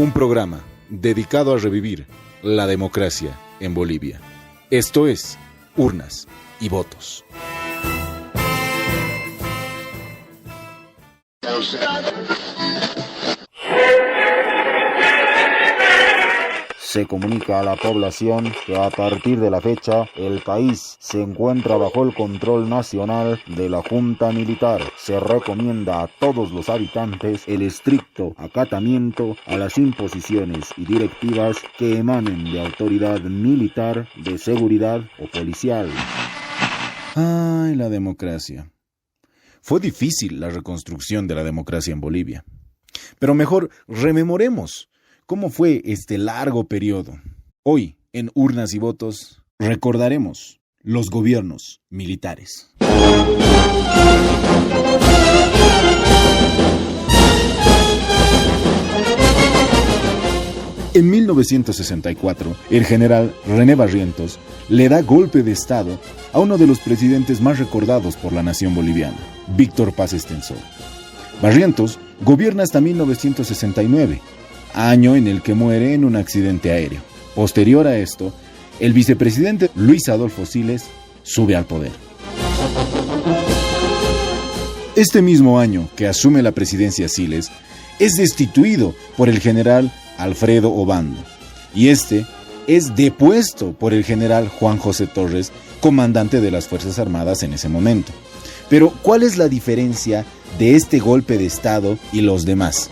Un programa dedicado a revivir la democracia en Bolivia. Esto es Urnas y Votos. Se comunica a la población que a partir de la fecha el país se encuentra bajo el control nacional de la Junta Militar. Se recomienda a todos los habitantes el estricto acatamiento a las imposiciones y directivas que emanen de autoridad militar, de seguridad o policial. Ay, la democracia. Fue difícil la reconstrucción de la democracia en Bolivia. Pero mejor rememoremos ¿cómo fue este largo periodo? Hoy, en Urnas y Votos, recordaremos los gobiernos militares. En 1964, el general René Barrientos le da golpe de Estado a uno de los presidentes más recordados por la nación boliviana, Víctor Paz Estenssoro. Barrientos gobierna hasta 1969, año en el que muere en un accidente aéreo. Posterior a esto, el vicepresidente Luis Adolfo Siles sube al poder. Este mismo año que asume la presidencia Siles, es destituido por el general Alfredo Obando, y este es depuesto por el general Juan José Torres, comandante de las Fuerzas Armadas en ese momento. Pero, ¿cuál es la diferencia de este golpe de Estado y los demás?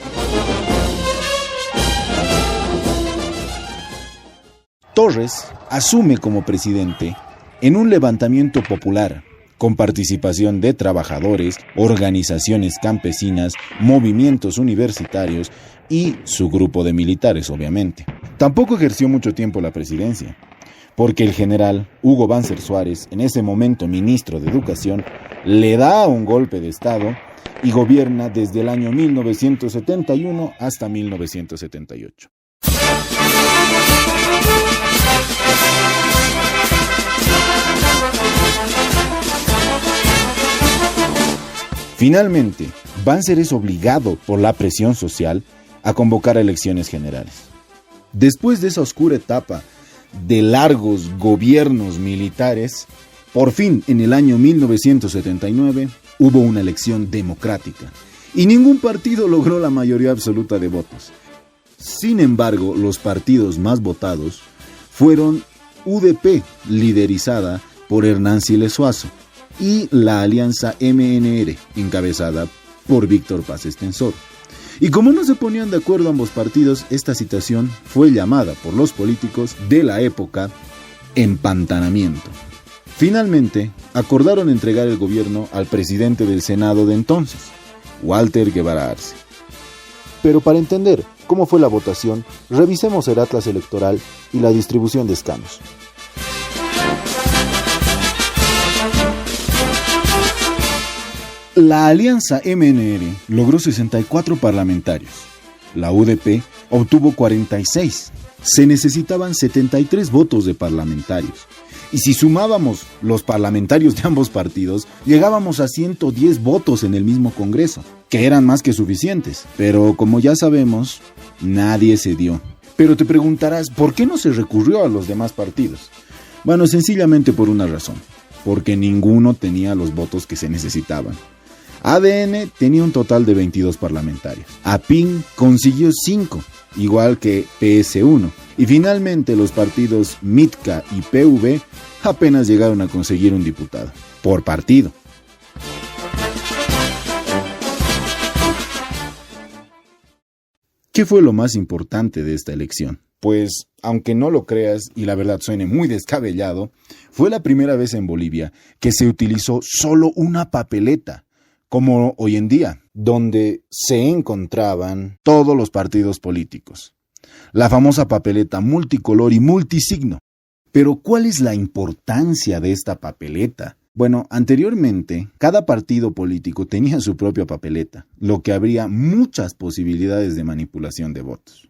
Torres asume como presidente en un levantamiento popular con participación de trabajadores, organizaciones campesinas, movimientos universitarios y su grupo de militares, obviamente. Tampoco ejerció mucho tiempo la presidencia, porque el general Hugo Banzer Suárez, en ese momento ministro de Educación, le da un golpe de Estado y gobierna desde el año 1971 hasta 1978. Finalmente, Banzer es obligado por la presión social a convocar elecciones generales. Después de esa oscura etapa de largos gobiernos militares, por fin en el año 1979 hubo una elección democrática y ningún partido logró la mayoría absoluta de votos. Sin embargo, los partidos más votados fueron UDP, liderizada por Hernán Siles Suazo, y la alianza MNR, encabezada por Víctor Paz Estenssoro. Y como no se ponían de acuerdo ambos partidos, esta situación fue llamada por los políticos de la época empantanamiento. Finalmente, acordaron entregar el gobierno al presidente del Senado de entonces, Walter Guevara Arce. Pero para entender cómo fue la votación, revisemos el atlas electoral y la distribución de escaños. La alianza MNR logró 64 parlamentarios. La UDP obtuvo 46. Se necesitaban 73 votos de parlamentarios. Y si sumábamos los parlamentarios de ambos partidos, llegábamos a 110 votos en el mismo Congreso, que eran más que suficientes. Pero como ya sabemos, nadie cedió. Pero te preguntarás, ¿por qué no se recurrió a los demás partidos? Bueno, sencillamente por una razón. Porque ninguno tenía los votos que se necesitaban. ADN tenía un total de 22 parlamentarios. APIN consiguió 5, igual que PS1. Y finalmente los partidos MITCA y PV apenas llegaron a conseguir un diputado, por partido. ¿Qué fue lo más importante de esta elección? Pues, aunque no lo creas y la verdad suene muy descabellado, fue la primera vez en Bolivia que se utilizó solo una papeleta, como hoy en día, donde se encontraban todos los partidos políticos. La famosa papeleta multicolor y multisigno. Pero, ¿cuál es la importancia de esta papeleta? Bueno, anteriormente, cada partido político tenía su propia papeleta, lo que abría muchas posibilidades de manipulación de votos.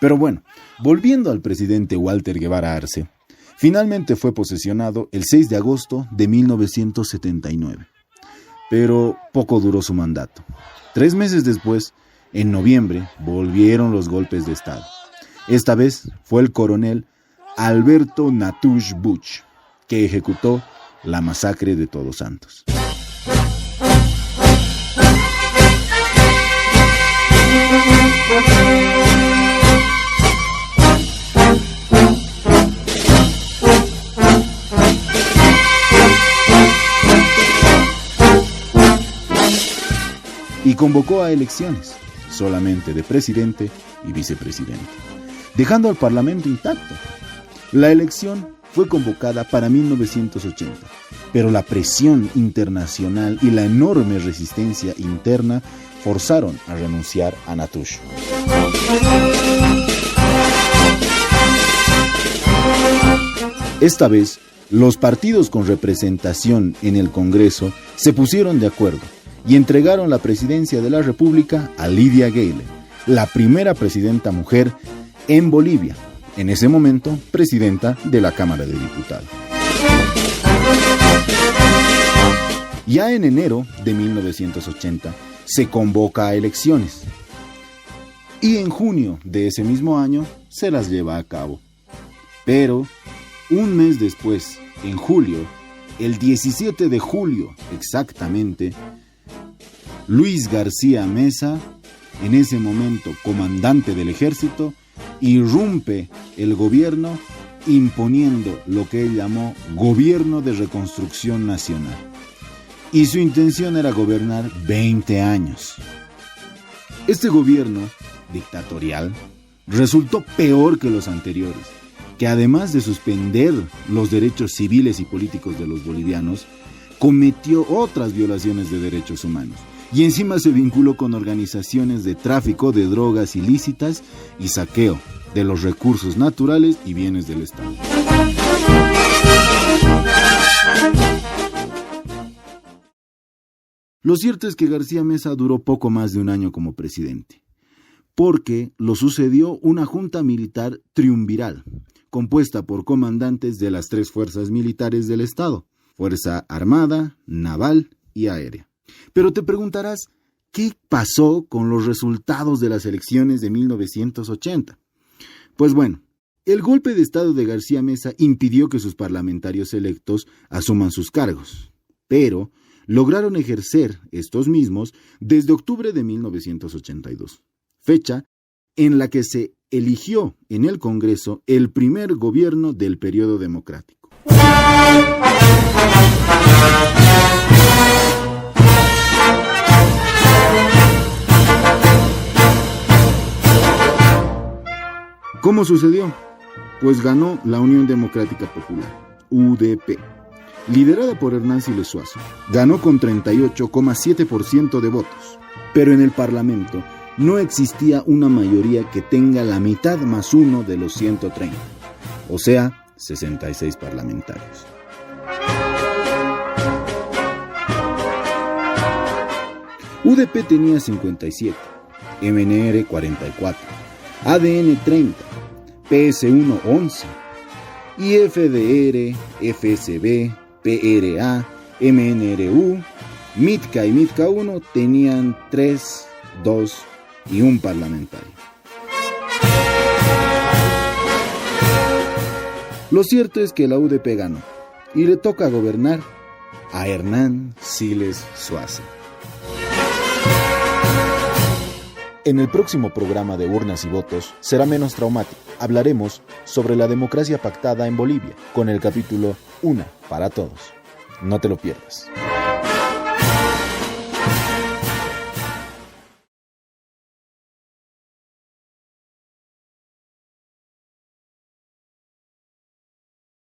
Pero bueno, volviendo al presidente Walter Guevara Arce, finalmente fue posesionado el 6 de agosto de 1979. Pero poco duró su mandato. 3 meses después, En noviembre volvieron los golpes de Estado. Esta vez fue el coronel Alberto Natush Buch, que ejecutó la masacre de Todos Santos. Y convocó a elecciones, solamente de presidente y vicepresidente, dejando al Parlamento intacto. La elección fue convocada para 1980, pero la presión internacional y la enorme resistencia interna forzaron a renunciar a Natush. Esta vez, los partidos con representación en el Congreso se pusieron de acuerdo y entregaron la presidencia de la República a Lidia Gayler, la primera presidenta mujer en Bolivia, en ese momento presidenta de la Cámara de Diputados. Ya en enero de 1980 se convoca a elecciones y en junio de ese mismo año se las lleva a cabo. Pero un mes después, en julio, el 17 de julio exactamente, Luis García Meza, en ese momento comandante del ejército, irrumpe el gobierno imponiendo lo que él llamó Gobierno de Reconstrucción Nacional. Y su intención era gobernar 20 años. Este gobierno dictatorial resultó peor que los anteriores, que además de suspender los derechos civiles y políticos de los bolivianos, cometió otras violaciones de derechos humanos. Y encima se vinculó con organizaciones de tráfico de drogas ilícitas y saqueo de los recursos naturales y bienes del Estado. Lo cierto es que García Meza duró poco más de un año como presidente, porque lo sucedió una junta militar triunviral, compuesta por comandantes de las 3 fuerzas militares del Estado: Fuerza Armada, Naval y Aérea. Pero te preguntarás, ¿qué pasó con los resultados de las elecciones de 1980? Pues bueno, el golpe de Estado de García Meza impidió que sus parlamentarios electos asuman sus cargos, pero lograron ejercer estos mismos desde octubre de 1982, fecha en la que se eligió en el Congreso el primer gobierno del periodo democrático. ¿Cómo sucedió? Pues ganó la Unión Democrática Popular, UDP, liderada por Hernán Siles Suazo. Ganó con 38,7% de votos, pero en el Parlamento no existía una mayoría que tenga la mitad más uno de los 130, o sea, 66 parlamentarios. UDP tenía 57, MNR 44, ADN 30, PS1 11, y FDR, FSB, PRA, MNRU, MITCA y MITCA 1 tenían 3, 2 y 1 parlamentario. Lo cierto es que la UDP ganó y le toca gobernar a Hernán Siles Suazo. En el próximo programa de Urnas y Votos será menos traumático. Hablaremos sobre la democracia pactada en Bolivia, con el capítulo Una para Todos. No te lo pierdas.